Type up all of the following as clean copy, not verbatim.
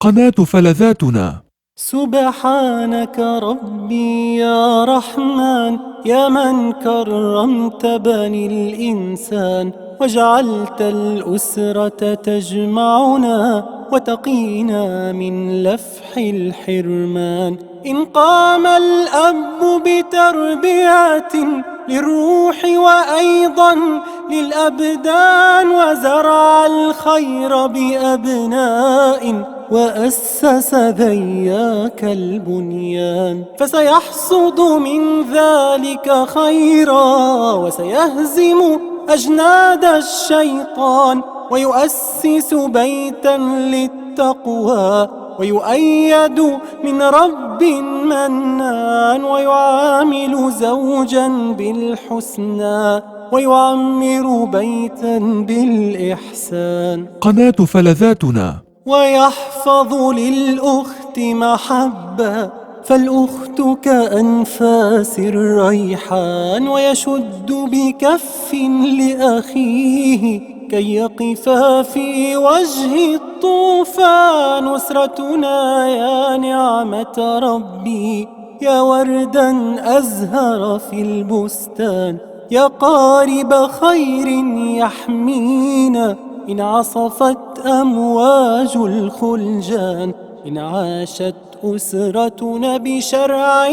قناة فلذاتنا. سبحانك ربي يا رحمن، يا من كرمت بني الإنسان، وجعلت الأسرة تجمعنا وتقينا من لفح الحرمان. إن قام الأب بتربية للروح وأيضا للأبدان، وزرع الخير بأبناء وأسس ذياك البنيان، فسيحصد من ذلك خيرا وسيهزم أجناد الشيطان، ويؤسس بيتا للتقوى ويؤيد من رب منان، ويعامل زوجا بالحسنى ويعمر بيتا بالإحسان. قناة فلذاتنا. ويحفظ للأخت محبة، فالأخت كأنفاس الريحان، ويشد بكف لأخيه كي يقفا في وجه الطوفان. أسرتنا يا نعمة ربي، يا وردا أزهر في البستان، يا قارب خير يحمينا إن عصفت أمواج الخلجان. إن عاشت أسرتنا بشرع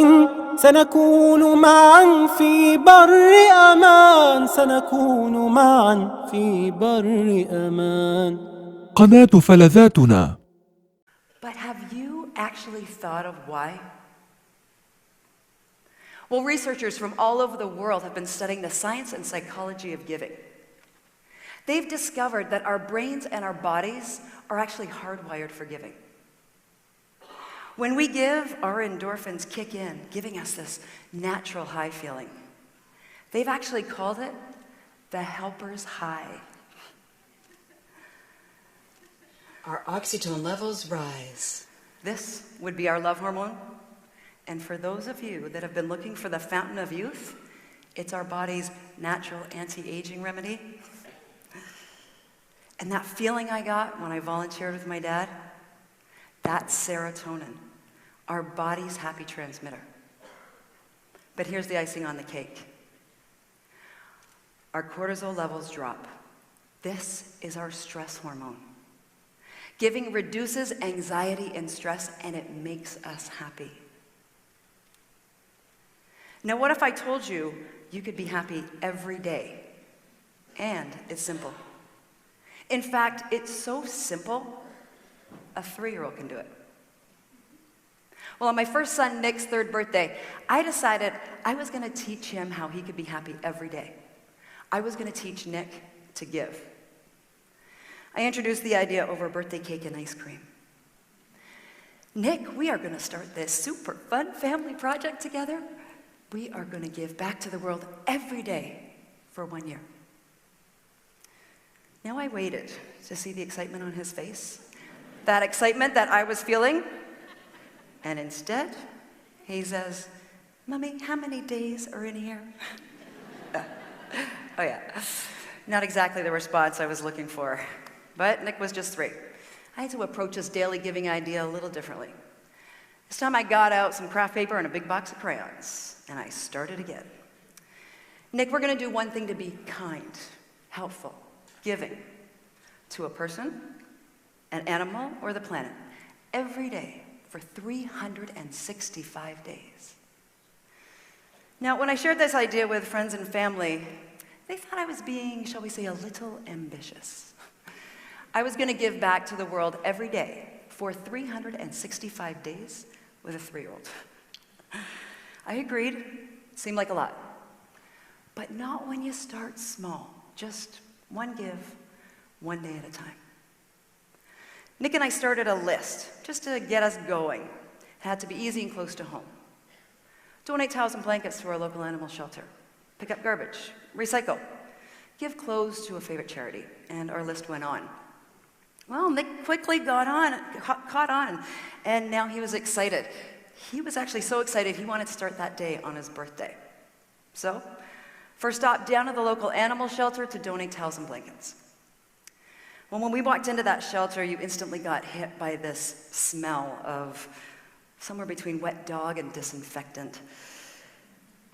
سنكون معا في بر أمان، سنكون معا في بر أمان. قناة فلذاتنا. But have you actually thought of why? Well, researchers from all over the world have been studying the science and psychology of giving. They've discovered that our brains and our bodies are actually hardwired for giving. When we give, our endorphins kick in, giving us this natural high feeling. They've actually called it the helper's high. Our oxytocin levels rise. This would be our love hormone. And for those of you that have been looking for the fountain of youth, it's our body's natural anti-aging remedy. And that feeling I got when I volunteered with my dad, that's serotonin, our body's happy transmitter. But here's the icing on the cake. Our cortisol levels drop. This is our stress hormone. Giving reduces anxiety and stress, and it makes us happy. Now, what if I told you you could be happy every day? And it's simple. In fact, it's so simple, a 3-year-old can do it. Well, on my first son, Nick's 3rd birthday, I decided I was going to teach him how he could be happy every day. I was going to teach Nick to give. I introduced the idea over birthday cake and ice cream. Nick, we are going to start this super fun family project together. We are going to give back to the world every day for 1 year. Now I waited to see the excitement on his face, that excitement that I was feeling, and instead, he says, "Mommy, how many days are in here?" Oh yeah, not exactly the response I was looking for, but Nick was just 3. I had to approach this daily giving idea a little differently. This time I got out some craft paper and a big box of crayons, and I started again. Nick, we're going to do one thing to be kind, helpful, giving to a person, an animal, or the planet every day for 365 days. Now, when I shared this idea with friends and family, they thought I was being, shall we say, a little ambitious. I was going to give back to the world every day for 365 days with a 3-year-old. I agreed. Seemed like a lot. But not when you start small. Just one give, 1 day at a time. Nick and I started a list just to get us going. It had to be easy and close to home. Donate towels and blankets to our local animal shelter. Pick up garbage. Recycle. Give clothes to a favorite charity. And our list went on. Well, Nick quickly caught on, and now he was excited. He was actually so excited he wanted to start that day on his birthday. So, first stop down to the local animal shelter to donate towels and blankets. Well, when we walked into that shelter, you instantly got hit by this smell of somewhere between wet dog and disinfectant.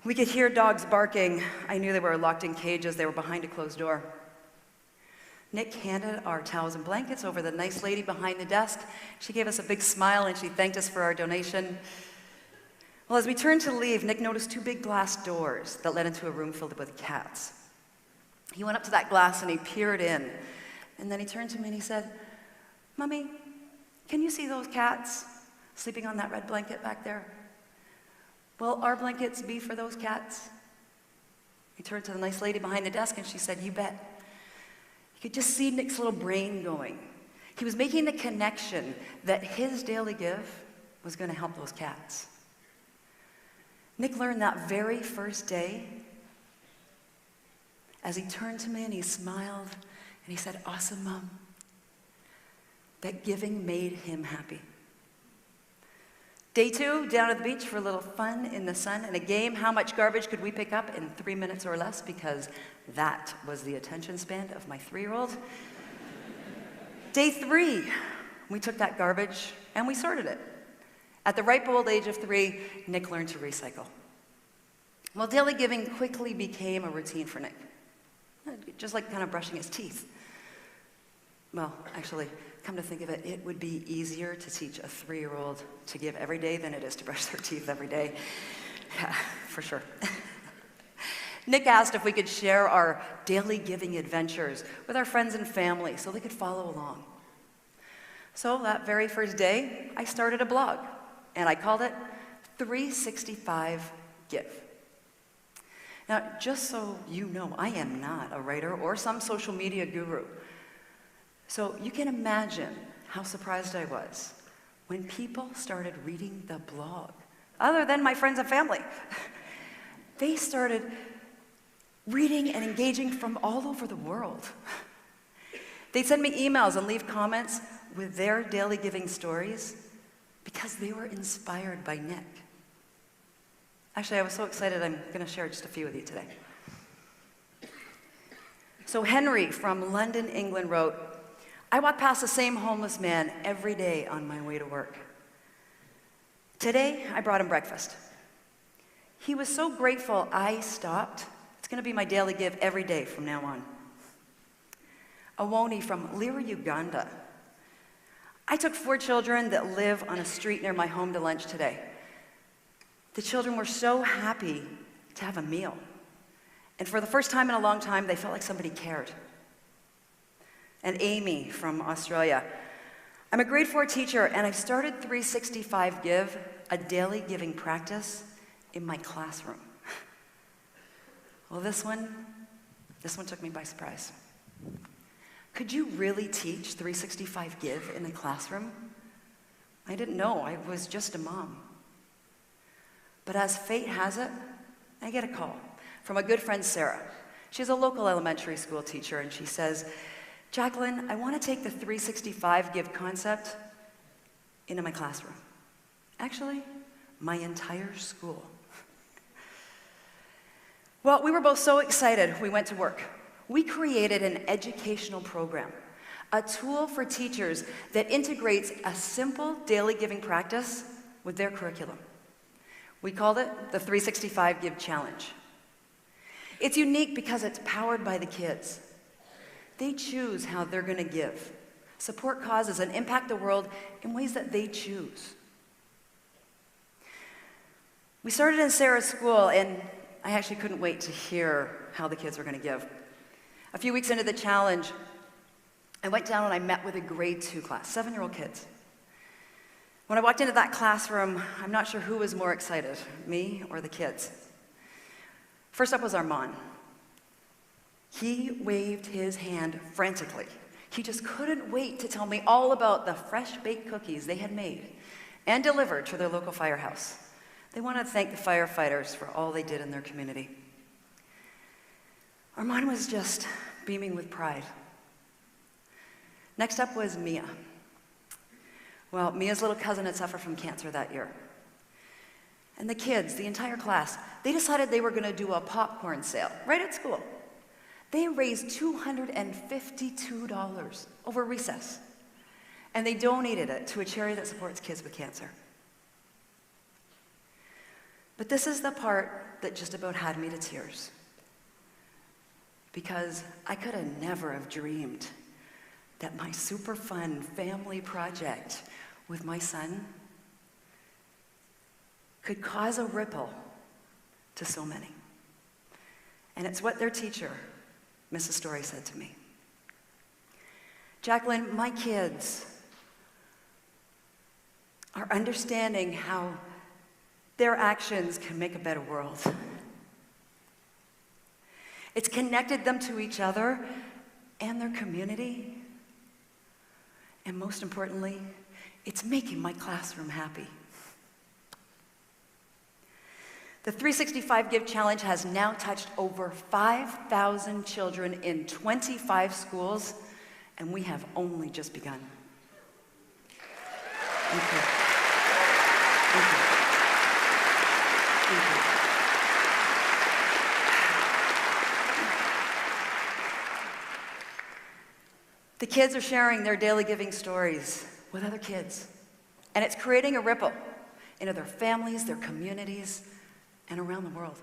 We could hear dogs barking. I knew they were locked in cages. They were behind a closed door. Nick handed our towels and blankets over to the nice lady behind the desk. She gave us a big smile and she thanked us for our donation. Well, as we turned to leave, Nick noticed 2 big glass doors that led into a room filled with cats. He went up to that glass and he peered in. And then he turned to me and he said, "Mommy, can you see those cats sleeping on that red blanket back there? Will our blankets be for those cats?" He turned to the nice lady behind the desk and she said, "You bet." You could just see Nick's little brain going. He was making the connection that his daily give was going to help those cats. Nick learned that very first day, as he turned to me and he smiled and he said, "Awesome, Mom," that giving made him happy. Day 2, down at the beach for a little fun in the sun and a game. How much garbage could we pick up in 3 minutes or less? Because that was the attention span of my 3-year-old. Day 3, we took that garbage and we sorted it. At the ripe old age of 3, Nick learned to recycle. Well, daily giving quickly became a routine for Nick, just like kind of brushing his teeth. Well, actually, come to think of it, it would be easier to teach a 3-year-old to give every day than it is to brush their teeth every day. Yeah, for sure. Nick asked if we could share our daily giving adventures with our friends and family so they could follow along. So that very first day, I started a blog, and I called it 365 Give. Now, just so you know, I am not a writer or some social media guru. So you can imagine how surprised I was when people started reading the blog, other than my friends and family. They started reading and engaging from all over the world. They'd send me emails and leave comments with their daily giving stories because they were inspired by Nick. Actually, I was so excited, I'm going to share just a few with you today. So Henry from London, England wrote, "I walk past the same homeless man every day on my way to work. Today, I brought him breakfast. He was so grateful I stopped. It's going to be my daily give every day from now on." Awoni from Lira, Uganda. "I took 4 children that live on a street near my home to lunch today. The children were so happy to have a meal. And for the first time in a long time, they felt like somebody cared." And Amy from Australia. "I'm a grade 4 teacher, and I've started 365 Give, a daily giving practice, in my classroom." Well, this one took me by surprise. Could you really teach 365 Give in the classroom? I didn't know. I was just a mom. But as fate has it, I get a call from a good friend, Sarah. She's a local elementary school teacher, and she says, "Jacqueline, I want to take the 365 Give concept into my classroom. Actually, my entire school." Well, we were both so excited, we went to work. We created an educational program, a tool for teachers that integrates a simple daily giving practice with their curriculum. We called it the 365 Give Challenge. It's unique because it's powered by the kids. They choose how they're going to give, support causes, and impact the world in ways that they choose. We started in Sarah's school, and I actually couldn't wait to hear how the kids were going to give. A few weeks into the challenge, I went down and I met with a grade 2 class, 7-year-old kids. When I walked into that classroom, I'm not sure who was more excited, me or the kids. First up was Armand. He waved his hand frantically. He just couldn't wait to tell me all about the fresh-baked cookies they had made and delivered to their local firehouse. They wanted to thank the firefighters for all they did in their community. Armand was just beaming with pride. Next up was Mia. Well, Mia's little cousin had suffered from cancer that year. And the kids, the entire class, they decided they were going to do a popcorn sale right at school. They raised $252 over recess, and they donated it to a charity that supports kids with cancer. But this is the part that just about had me to tears, because I could have never have dreamed that my super fun family project with my son could cause a ripple to so many. And it's what their teacher, Mrs. Story, said to me. Jacqueline, my kids are understanding how their actions can make a better world. It's connected them to each other and their community. And most importantly, it's making my classroom happy. The 365 Give Challenge has now touched over 5,000 children in 25 schools, and we have only just begun. Thank you. Thank you. Thank you. The kids are sharing their daily giving stories with other kids, and it's creating a ripple into their families, their communities, and around the world.